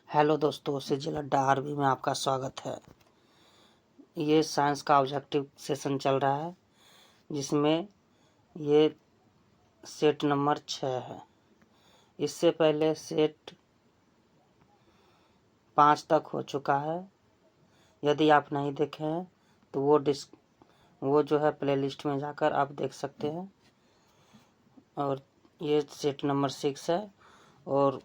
Hello दोस्तों, सिजिल अड्डा RB में आपका स्वागत है। ये साइंस का ऑब्जेक्टिव सेशन चल रहा है जिसमें ये सेट नंबर 6 है। इससे पहले सेट 5 तक हो चुका है। यदि आप नहीं देखे हैं तो वो जो है प्लेलिस्ट में जाकर आप देख सकते हैं। और ये सेट नंबर 6 है। और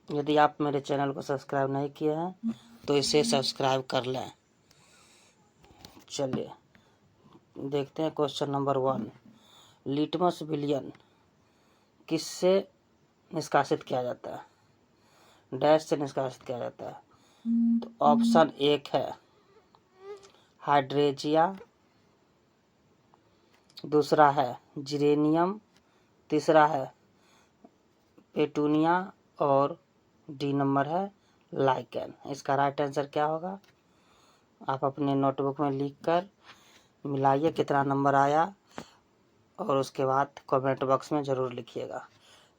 यदि आप मेरे चैनल को सब्सक्राइब नहीं किए हैं तो इसे सब्सक्राइब कर लें। चलिए देखते हैं क्वेश्चन नंबर 1। लिटमस विलयन किससे निष्कासित किया जाता है? डैश से निष्कासित किया जाता है। तो ऑप्शन 1 है हाइड्रेजिया, दूसरा है जिरेनियम, तीसरा है पेटूनिया और डी नंबर है लाइकेन। इसका राइट आंसर क्या होगा? आप अपने नोटबुक में लिख कर मिलाइए कितना नंबर आया और उसके बाद कमेंट बॉक्स में ज़रूर लिखिएगा।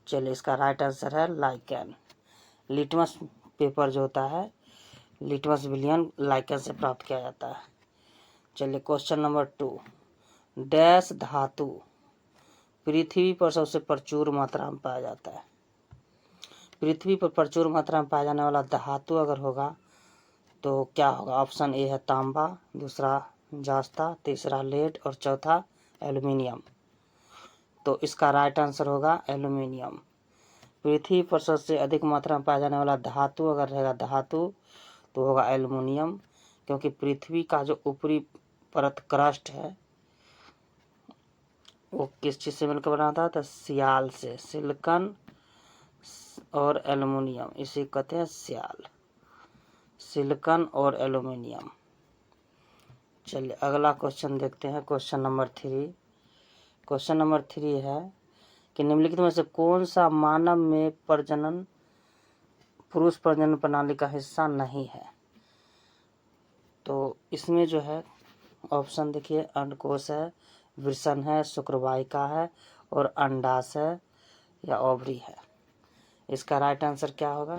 चलिए, इसका राइट आंसर है लाइकेन। लिटमस पेपर जो होता है, लिटमस विलयन लाइकेन से प्राप्त किया जाता है। चलिए क्वेश्चन नंबर 2। डैश धातु पृथ्वी पर सबसे प्रचुर मात्रा में पाया जाता है। पृथ्वी पर प्रचुर मात्रा में पाया जाने वाला धातु अगर होगा तो क्या होगा? ऑप्शन ए है तांबा, दूसरा जास्ता, तीसरा लेड और चौथा एल्युमिनियम। तो इसका राइट आंसर होगा एल्युमिनियम। पृथ्वी पर सबसे अधिक मात्रा में पाया जाने वाला धातु अगर रहेगा धातु तो होगा एल्युमिनियम, क्योंकि पृथ्वी का जो ऊपरी परत क्रस्ट है वो किस चीज़ से मिलकर बना था? तो सियाल से। सिलिकॉन और एल्युमिनियम, इसे कहते हैं सियाल। सिलिकॉन और एल्युमिनियम। चलिए अगला क्वेश्चन देखते हैं, क्वेश्चन नंबर 3। क्वेश्चन नंबर 3 है कि निम्नलिखित में से कौन सा मानव में पुरुष प्रजनन प्रणाली का हिस्सा नहीं है? तो इसमें जो है ऑप्शन देखिए, अंडकोश है, वृषण है, शुक्रवाहिका है और अंडाशय है या ओवरी है। इसका राइट आंसर क्या होगा?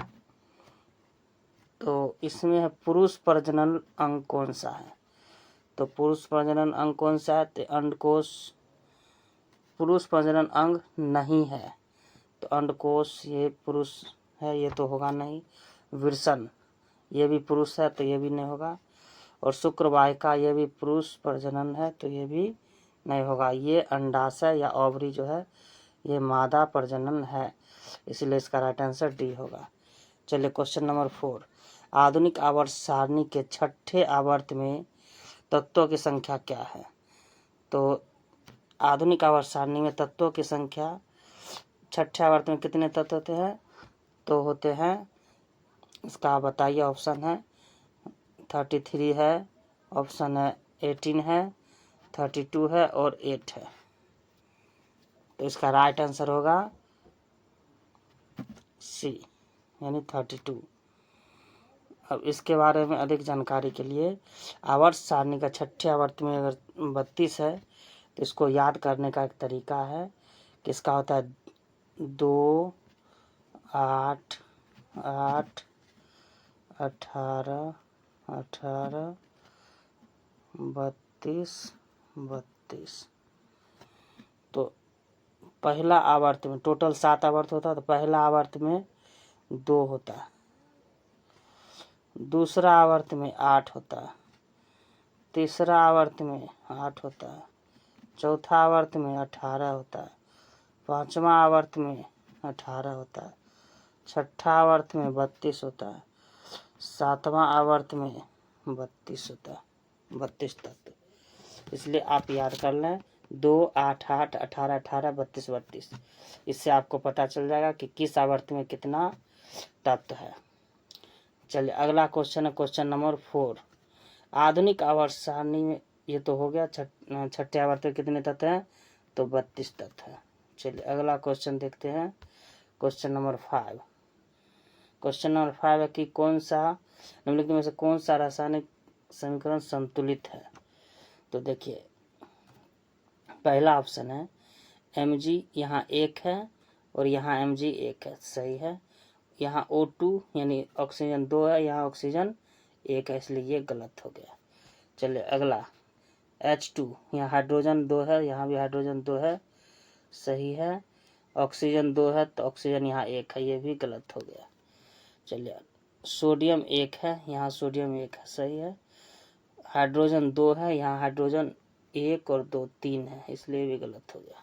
तो इसमें है पुरुष प्रजनन अंग कौन सा है? तो पुरुष प्रजनन अंग कौन सा है? तो अंडकोश पुरुष प्रजनन अंग नहीं है। तो अंडकोश ये पुरुष है, ये तो होगा नहीं। वृषण ये भी पुरुष है तो ये भी नहीं होगा। और शुक्रवाहिका ये भी पुरुष प्रजनन है तो ये भी नहीं होगा। ये अंडाशय या ओवरी जो है ये मादा प्रजनन है, इसलिए इसका राइट आंसर डी होगा। चलिए क्वेश्चन नंबर 4। आधुनिक आवर्त सारणी के 6ठे आवर्त में तत्वों की संख्या क्या है? तो आधुनिक आवर्त सारणी में तत्वों की संख्या 6ठे आवर्त में कितने तत्व होते हैं? तो होते हैं, इसका बताइए। ऑप्शन है 33 है, ऑप्शन है 18 है, 32 है और 8 है। तो इसका राइट आंसर होगा सी यानी 32। अब इसके बारे में अधिक जानकारी के लिए आवर्त सारणी का 6ठे आवर्त में अगर 32 है तो इसको याद करने का एक तरीका है कि इसका होता है 2, 8, 8, 18, 18, 32, 32। तो पहला आवर्त में टोटल 7 आवर्त होता है, तो पहला आवर्त में 2 होता है, दूसरा आवर्त में 8 होता है, तीसरा आवर्त में 8 होता है, चौथा आवर्त में 18 होता है, पांचवा आवर्त में 18 होता है, छठा आवर्त में 32 होता है, सातवां आवर्त में 32 होता है। 32 तत्व, इसलिए आप याद कर लें 2, 8, 8, 18, 18, 32, 32। इससे आपको पता चल जाएगा कि किस आवर्त में कितना तत्व है। चलिए अगला क्वेश्चन है क्वेश्चन नंबर 4। आधुनिक आवर्त सारणी में ये तो हो गया, छठे आवर्त में कितने तत्व हैं? तो 32 तत्व है। चलिए अगला क्वेश्चन देखते हैं, क्वेश्चन नंबर 5। क्वेश्चन नंबर 5 है कि कौन सा निम्नलिखित में से कौन सा रासायनिक समीकरण संतुलित है? तो देखिए पहला ऑप्शन है Mg यहाँ 1 है और यहाँ Mg 1 है, सही है। यहाँ O2 यानी ऑक्सीजन 2 है, यहाँ ऑक्सीजन 1 है, इसलिए ये गलत हो गया। चलिए अगला H2, यहाँ हाइड्रोजन 2 है, यहाँ भी हाइड्रोजन 2 है, सही है। ऑक्सीजन 2 है तो ऑक्सीजन यहाँ 1 है, ये भी गलत हो गया। चलिए सोडियम 1 है, यहाँ सोडियम 1 है, सही है। हाइड्रोजन 2 है, यहाँ हाइड्रोजन 1 और 2 3 है, इसलिए भी गलत हो गया।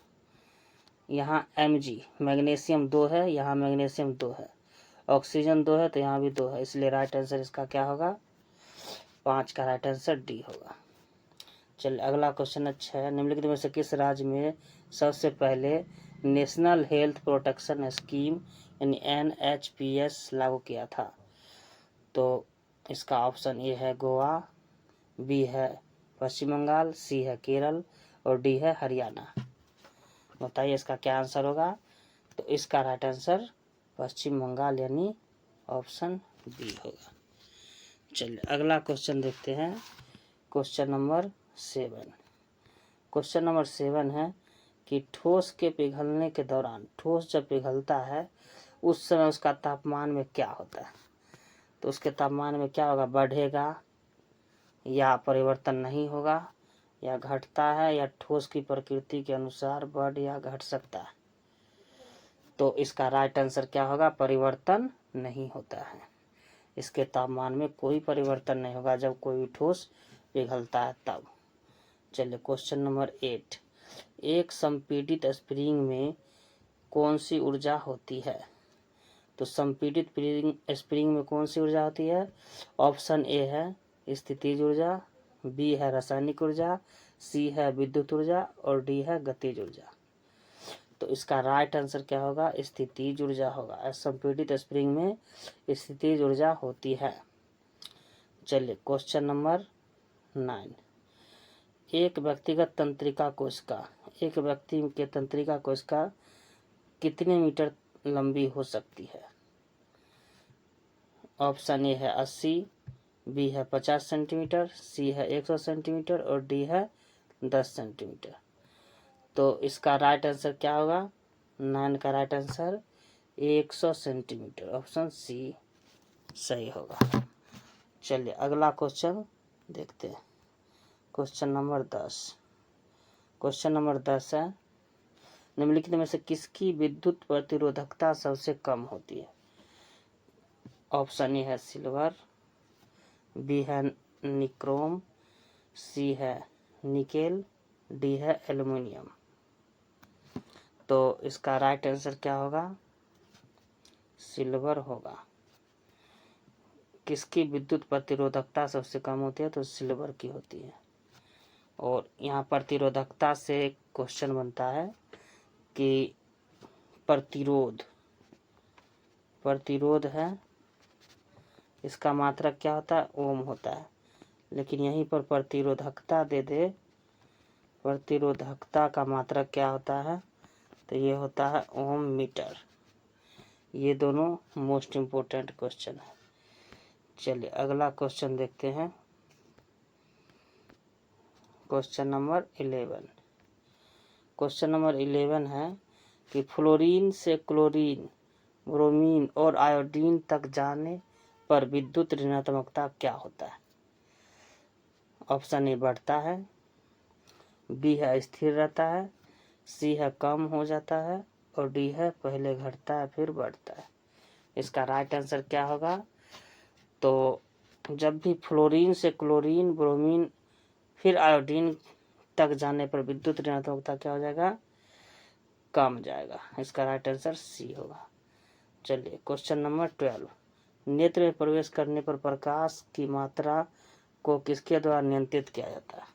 यहाँ Mg मैग्नीशियम 2 है, यहाँ मैग्नीशियम 2 है, ऑक्सीजन 2 है तो यहाँ भी 2 है, इसलिए राइट आंसर इसका क्या होगा? 5 का राइट आंसर डी होगा। चलिए अगला क्वेश्चन अच्छा है। निम्नलिखित में से किस राज्य में सबसे पहले नेशनल हेल्थ प्रोटेक्शन स्कीम यानी NHPS लागू किया था? तो इसका ऑप्शन ए है गोवा, बी है पश्चिम बंगाल, सी है केरल और डी है हरियाणा। बताइए इसका क्या आंसर होगा? तो इसका राइट आंसर पश्चिम बंगाल यानी ऑप्शन बी होगा। चलिए अगला क्वेश्चन देखते हैं। Question number 7। क्वेश्चन नंबर 7 है कि ठोस के पिघलने के दौरान, ठोस जब पिघलता है उस समय उसका तापमान में क्या होता है? तो उसके तापमान में क्या होगा? बढ़ेगा या परिवर्तन नहीं होगा, या घटता है, या ठोस की प्रकृति के अनुसार बढ़ या घट सकता है? तो इसका राइट आंसर क्या होगा? परिवर्तन नहीं होता है, इसके तापमान में कोई परिवर्तन नहीं होगा जब कोई भी ठोस पिघलता है तब। चलिए क्वेश्चन नंबर 8। एक संपीड़ित स्प्रिंग में कौन सी ऊर्जा होती है? तो संपीड़ित स्प्रिंग में कौन सी ऊर्जा होती है? ऑप्शन ए है स्थितिज ऊर्जा, बी है रासायनिक ऊर्जा, सी है विद्युत ऊर्जा और डी है गतिज ऊर्जा। तो इसका राइट आंसर क्या होगा? स्थितिज ऊर्जा होगा। संपीड़ित स्प्रिंग में स्थितिज ऊर्जा होती है। चलिए क्वेश्चन नंबर 9। एक व्यक्तिगत तंत्रिका कोशिका, एक व्यक्ति के तंत्रिका कोशिका कितने मीटर लंबी हो सकती है? ऑप्शन ए है 80, बी है 50 सेंटीमीटर, सी है 100 सेंटीमीटर और डी है 10 सेंटीमीटर। तो इसका राइट आंसर क्या होगा? 9 का right answer 100 centimetre, option C सही होगा। चलिए अगला क्वेश्चन देखते हैं। Question number 10। क्वेश्चन नंबर 10 है निम्नलिखित में से किसकी विद्युत प्रतिरोधकता सबसे कम होती है? ऑप्शन ए है सिल्वर, बी है निक्रोम, सी है निकेल, डी है एल्युमिनियम। तो इसका राइट आंसर क्या होगा? सिल्वर होगा। किसकी विद्युत प्रतिरोधकता सबसे कम होती है? तो सिल्वर की होती है। और यहाँ प्रतिरोधकता से क्वेश्चन बनता है कि प्रतिरोध, प्रतिरोध है, इसका मात्रक क्या होता है? ओम होता है। लेकिन यहीं पर प्रतिरोधकता दे दे, प्रतिरोधकता का मात्रक क्या होता है? तो ये होता है ओम मीटर। ये दोनों मोस्ट इम्पोर्टेंट क्वेश्चन है। चलिए अगला क्वेश्चन देखते हैं। Question number 11। क्वेश्चन नंबर 11 है कि फ्लोरीन से क्लोरीन, ब्रोमीन और आयोडीन तक जाने पर विद्युत ऋणात्मकता क्या होता है? ऑप्शन ए बढ़ता है, बी है स्थिर रहता है, सी है कम हो जाता है और डी है पहले घटता है फिर बढ़ता है। इसका राइट आंसर क्या होगा? तो जब भी फ्लोरीन से क्लोरीन, ब्रोमीन फिर आयोडीन तक जाने पर विद्युत ऋणात्मकता क्या हो जाएगा? कम जाएगा। इसका राइट आंसर सी होगा। चलिए क्वेश्चन नंबर 12। नेत्र में प्रवेश करने पर प्रकाश की मात्रा को किसके द्वारा नियंत्रित किया जाता है?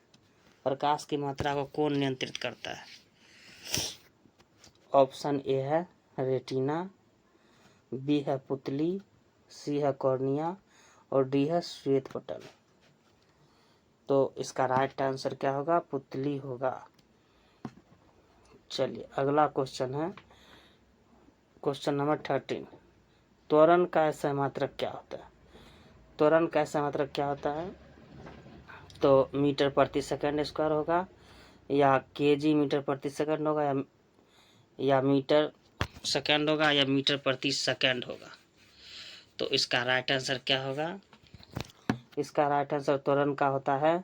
प्रकाश की मात्रा को कौन नियंत्रित करता है? ऑप्शन ए है रेटिना, बी है पुतली, सी है कॉर्निया और डी है श्वेत पटल। तो इसका राइट आंसर क्या होगा? पुतली होगा। चलिए अगला क्वेश्चन है क्वेश्चन नंबर 13। त्वरण का ऐसा मात्रक क्या होता है? त्वरण का ऐसा मात्रक क्या होता है? तो मीटर प्रति सेकंड स्क्वायर होगा, या केजी मीटर प्रति सेकंड होगा, या मीटर सेकंड होगा, या मीटर प्रति सेकंड होगा। तो इसका राइट आंसर क्या होगा? इसका राइट आंसर त्वरण का होता है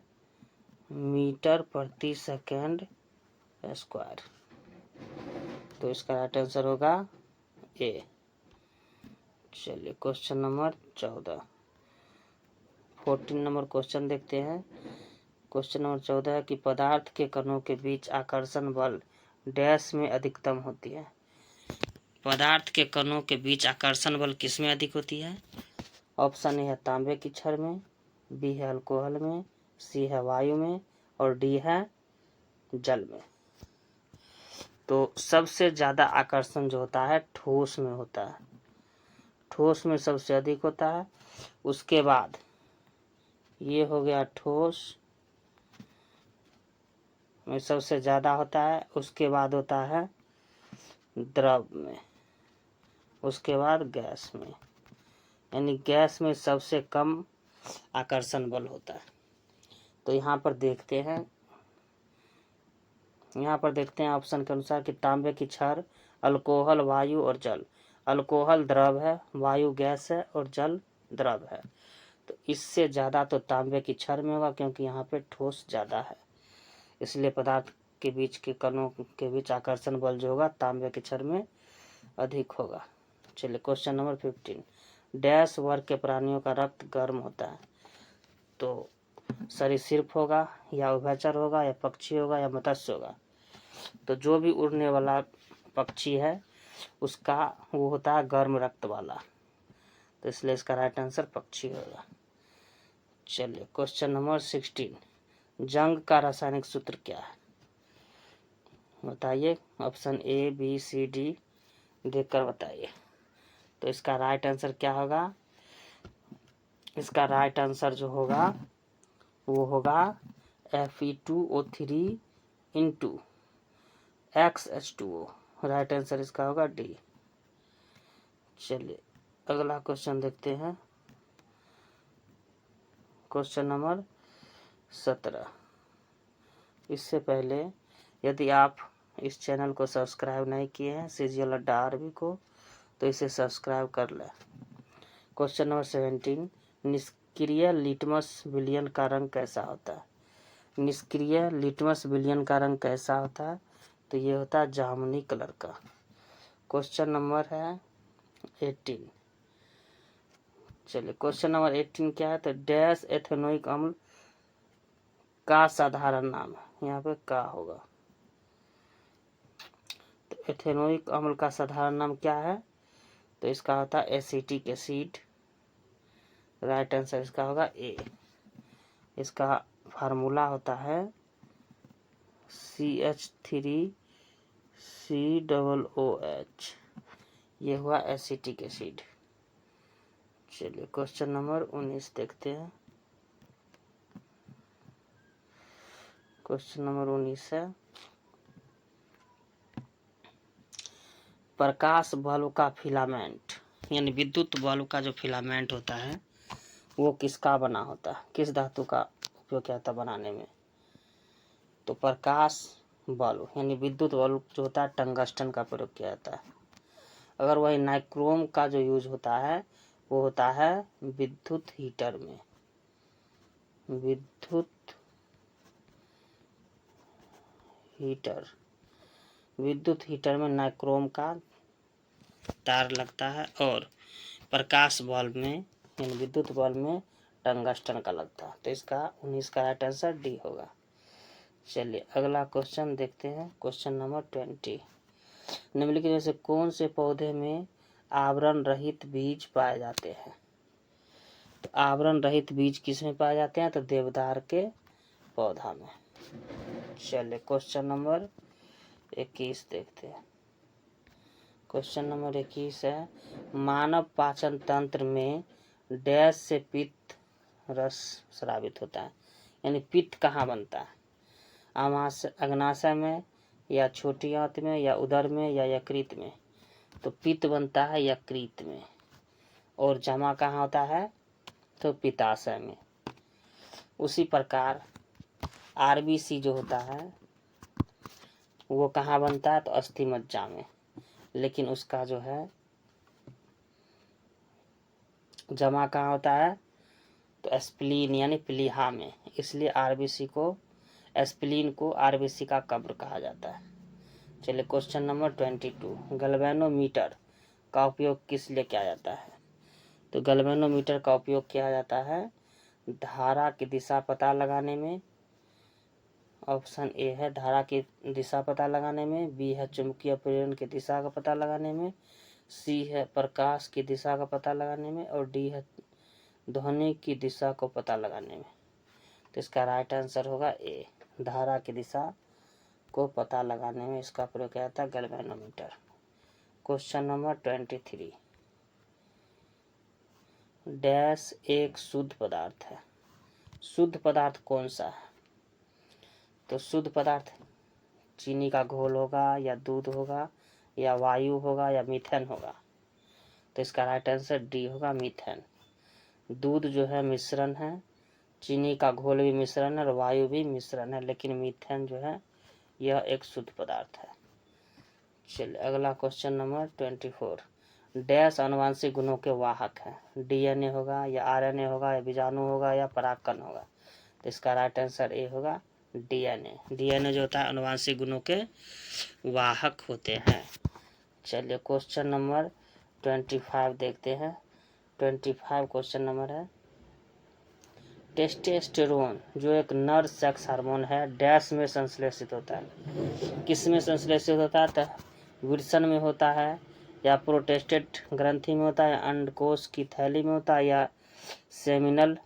मीटर प्रति सेकेंड स्क्वायर। तो इसका राइट आंसर होगा ए। चलिए क्वेश्चन नंबर 14 नंबर क्वेश्चन देखते हैं। क्वेश्चन नंबर 14 है कि पदार्थ के कणों के बीच आकर्षण बल डैश में अधिकतम होती है। पदार्थ के कणों के बीच आकर्षण बल किस में अधिक होती है? ऑप्शन ए है तांबे की छड़ में, बी है अल्कोहल में, सी है वायु में और डी है जल में। तो सबसे ज्यादा आकर्षण जो होता है ठोस में होता है, ठोस में सबसे अधिक होता है। उसके बाद ये हो गया ठोस में सबसे ज्यादा होता है, उसके बाद होता है द्रव में, उसके बाद गैस में, यानी गैस में सबसे कम आकर्षण बल होता है। तो यहाँ पर देखते हैं ऑप्शन के अनुसार कि तांबे की छड़, अल्कोहल, वायु और जल। अल्कोहल द्रव है, वायु गैस है और जल द्रव है। तो इससे ज़्यादा तो तांबे की छड़ में होगा क्योंकि यहाँ पे ठोस ज़्यादा है, इसलिए पदार्थ के बीच के कणों के बीच आकर्षण बल जो होगा तांबे की छड़ में अधिक होगा। चलिए क्वेश्चन नंबर 15 डैश वर्ग के प्राणियों का रक्त गर्म होता है। तो सरीसृप होगा या उभयचर होगा या पक्षी होगा या मत्स्य होगा। तो जो भी उड़ने वाला पक्षी है उसका वो होता है गर्म रक्त वाला, तो इसलिए इसका राइट आंसर पक्षी होगा। चलिए क्वेश्चन नंबर 16 जंग का रासायनिक सूत्र क्या है? बताइए, option A B C D देखकर बताइए। तो इसका राइट आंसर क्या होगा? इसका राइट आंसर जो होगा वो होगा Fe2O3 into XH2O। Right answer इसका होगा डी। चलिए अगला क्वेश्चन देखते हैं। Question number 17। इससे पहले यदि आप इस चैनल को सब्सक्राइब नहीं किए हैं CGL अड्डा आरबी को, तो इसे सब्सक्राइब कर लें। क्वेश्चन नंबर 17 निष्क्रिय लिटमस विलयन का रंग कैसा होता है? निष्क्रिय लिटमस विलयन का रंग कैसा होता है? तो ये होता है जामुनी कलर का। क्वेश्चन नंबर है 18। चलिए क्वेश्चन नंबर 18 क्या है? तो डैश एथेनोइक अम्ल का साधारण नाम है। यहाँ पे का होगा। तो एथेनोइक अम्ल का साधारण नाम क्या है? तो इसका होता है एसिटिक एसिड। राइट आंसर इसका होगा ए। इसका फार्मूला होता है CH3COOH। ये हुआ एसिटिक एसिड। चलिए क्वेश्चन नंबर 19 देखते हैं। क्वेश्चन नंबर 19 है प्रकाश बल्ब का फिलामेंट, यानी विद्युत बल्ब का जो फिलामेंट होता है वो किसका बना होता है? किस धातु का उपयोग किया जाता है बनाने में? तो प्रकाश बल्ब यानी विद्युत बल्ब जो होता है टंगस्टन का प्रयोग किया जाता है। अगर वही नाइक्रोम का जो यूज होता है वो होता है विद्युत हीटर में। विद्युत हीटर में नाइक्रोम का तार लगता है और प्रकाश बल्ब में यानी विद्युत बल्ब में टंगस्टन का लगता है। तो इसका 19 का राइट आंसर डी होगा। चलिए अगला क्वेश्चन देखते हैं। क्वेश्चन नंबर 20 निम्नलिखित में से कौन से पौधे में आवरण रहित बीज पाए जाते हैं? तो आवरण रहित बीज किस में पाए जाते हैं? तो देवदार के पौधा में। चलिए क्वेश्चन नंबर 21 देखते हैं। क्वेश्चन नंबर 21 है मानव पाचन तंत्र में डैश से पित्त रस स्रावित होता है, यानी पित्त कहाँ बनता है? अग्नाशय में या छोटी आंत में या उदर में या यकृत में? तो पित्त बनता है यकृत में। और जमा कहाँ होता है? तो पित्ताशय में। उसी प्रकार RBC जो होता है वो कहाँ बनता है? तो अस्थि मज्जा में। लेकिन उसका जो है जमा कहाँ होता है, तो स्प्लीन यानी प्लीहा में, इसलिए आरबीसी को, स्प्लीन को आरबीसी का कब्र कहा जाता है। चलिए क्वेश्चन नंबर 22, गैल्वेनोमीटर का उपयोग किस लिए किया जाता है। तो गैल्वेनोमीटर का उपयोग किया जाता है धारा की दिशा पता लगाने में। ऑप्शन ए है धारा की दिशा पता लगाने में, बी है चुंबकीय प्रेरण की दिशा का पता लगाने में, सी है प्रकाश की दिशा का पता लगाने में, और डी है ध्वनि की दिशा को पता लगाने में। तो इसका राइट आंसर होगा ए, धारा की दिशा को पता लगाने में इसका प्रयोग किया जाता है गैल्वेनोमीटर। क्वेश्चन नंबर 23, डैश एक शुद्ध पदार्थ है। शुद्ध पदार्थ कौन सा है। तो शुद्ध पदार्थ चीनी का घोल होगा, या दूध होगा, या वायु होगा, या मीथेन होगा। तो इसका राइट आंसर डी होगा, मीथेन। दूध जो है मिश्रण है, चीनी का घोल भी मिश्रण है, और वायु भी मिश्रण है, लेकिन मीथेन जो है यह एक शुद्ध पदार्थ है। चलिए अगला क्वेश्चन नंबर 24, डैश आनुवंशिक गुणों के वाहक है। डीएनए होगा, या आरएनए होगा, या बीजाणु होगा, या परागकण होगा। तो इसका राइट आंसर ए होगा, डीएनए। डीएनए जो होता है आनुवंशिक गुणों के वाहक होते हैं। चलिए क्वेश्चन नंबर 25 देखते हैं। 25 क्वेश्चन नंबर है, टेस्टोस्टेरोन जो एक नर सेक्स हार्मोन है डैश में संश्लेषित होता है। किस में संश्लेषित होता है, तो विल्सन में होता है, या प्रोस्टेट ग्रंथि में होता है, या अंडकोश की थैली में होता है, या सेमिनल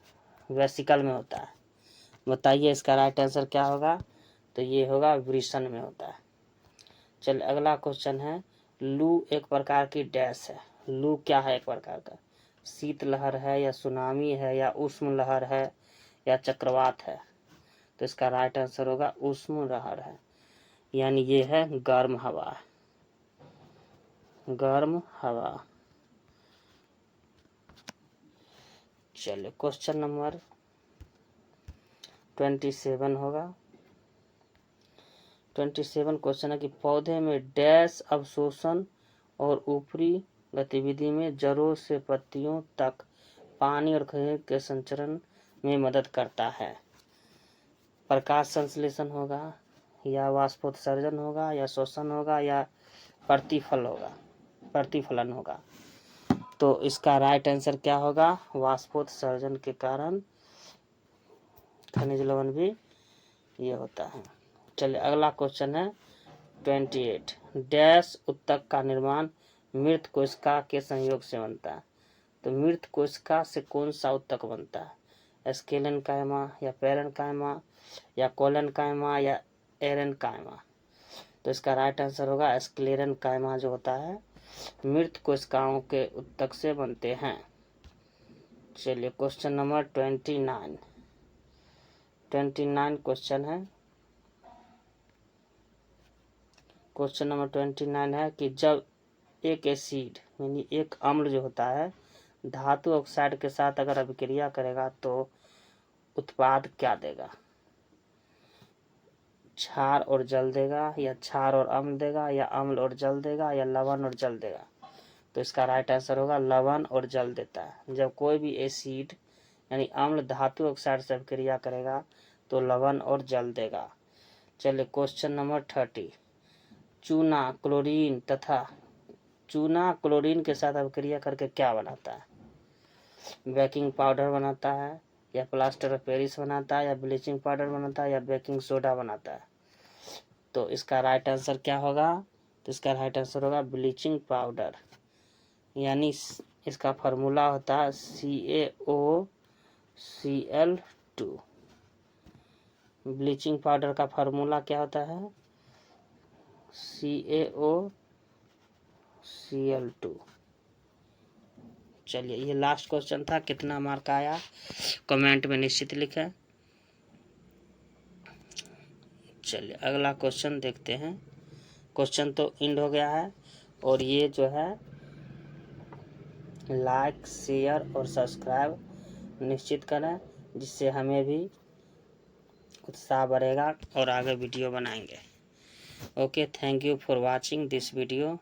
वेसिकल में होता है। बताइए इसका राइट आंसर क्या होगा। तो ये होगा विल्सन में होता है। चलिए अगला क्वेश्चन है, लू एक प्रकार की डैश है। लू क्या है एक प्रकार का, शीत लहर है, या सुनामी है, या उष्म लहर है, या चक्रवात है। तो इसका राइट आंसर होगा उष्म लहर है, यानी ये है गर्म हवा, गर्म हवा। चलिए क्वेश्चन नंबर 27 होगा। 27 क्वेश्चन है कि पौधे में डैश अवशोषण और ऊपरी गतिविधि में जड़ों से पत्तियों तक पानी और खनिज के संचरण में मदद करता है। प्रकाश संश्लेषण होगा, या वाष्पोत्सर्जन होगा, या शोषण होगा, या प्रतिफलन होगा। तो इसका राइट आंसर क्या होगा, वाष्पोत्सर्जन के कारण खनिज लवण भी ये होता है। चलिए अगला क्वेश्चन है 28, डैश उत्तक का निर्माण मृत कोशिका के संयोग से बनता है। तो मृत कोशिका से कौन सा उत्तक बनता है, स्केलेनकाइमा, या पेरेनकाइमा, या कोलेनकाइमा, या एरेनकाइमा। तो इसका राइट आंसर होगा स्क्लेरेनकाइमा जो होता है मृत कोशिकाओं के उत्तक से बनते हैं। चलिए क्वेश्चन नंबर 29 क्वेश्चन है। क्वेश्चन नंबर 29 है कि जब एक एसिड यानी एक अम्ल जो होता है धातु ऑक्साइड के साथ अगर अभिक्रिया करेगा तो उत्पाद क्या देगा, क्षार और जल देगा, या क्षार और अम्ल देगा, या अम्ल और जल देगा, या लवण और जल देगा। तो इसका राइट आंसर होगा लवण और जल देता है। जब कोई भी एसिड यानी अम्ल धातु ऑक्साइड से अभिक्रिया करेगा तो लवण और जल देगा। चलिए क्वेश्चन नंबर 30, चूना क्लोरीन के साथ अभिक्रिया करके क्या बनाता है, बेकिंग पाउडर बनाता है, या प्लास्टर ऑफ पेरिस बनाता है, या ब्लीचिंग पाउडर बनाता है, या बेकिंग सोडा बनाता है। तो इसका राइट आंसर क्या होगा, तो इसका राइट आंसर होगा ब्लीचिंग पाउडर, यानी इसका फार्मूला होता है CaOCl2। ब्लीचिंग पाउडर का फार्मूला क्या होता है, CaOCl2। चलिए ये लास्ट क्वेश्चन था, कितना मार्क आया कमेंट में निश्चित लिखें। चलिए अगला क्वेश्चन देखते हैं। क्वेश्चन तो एंड हो गया है, और ये जो है लाइक शेयर और सब्सक्राइब निश्चित करें, जिससे हमें भी उत्साह बढ़ेगा और आगे वीडियो बनाएंगे। Okay, thank you for watching this video.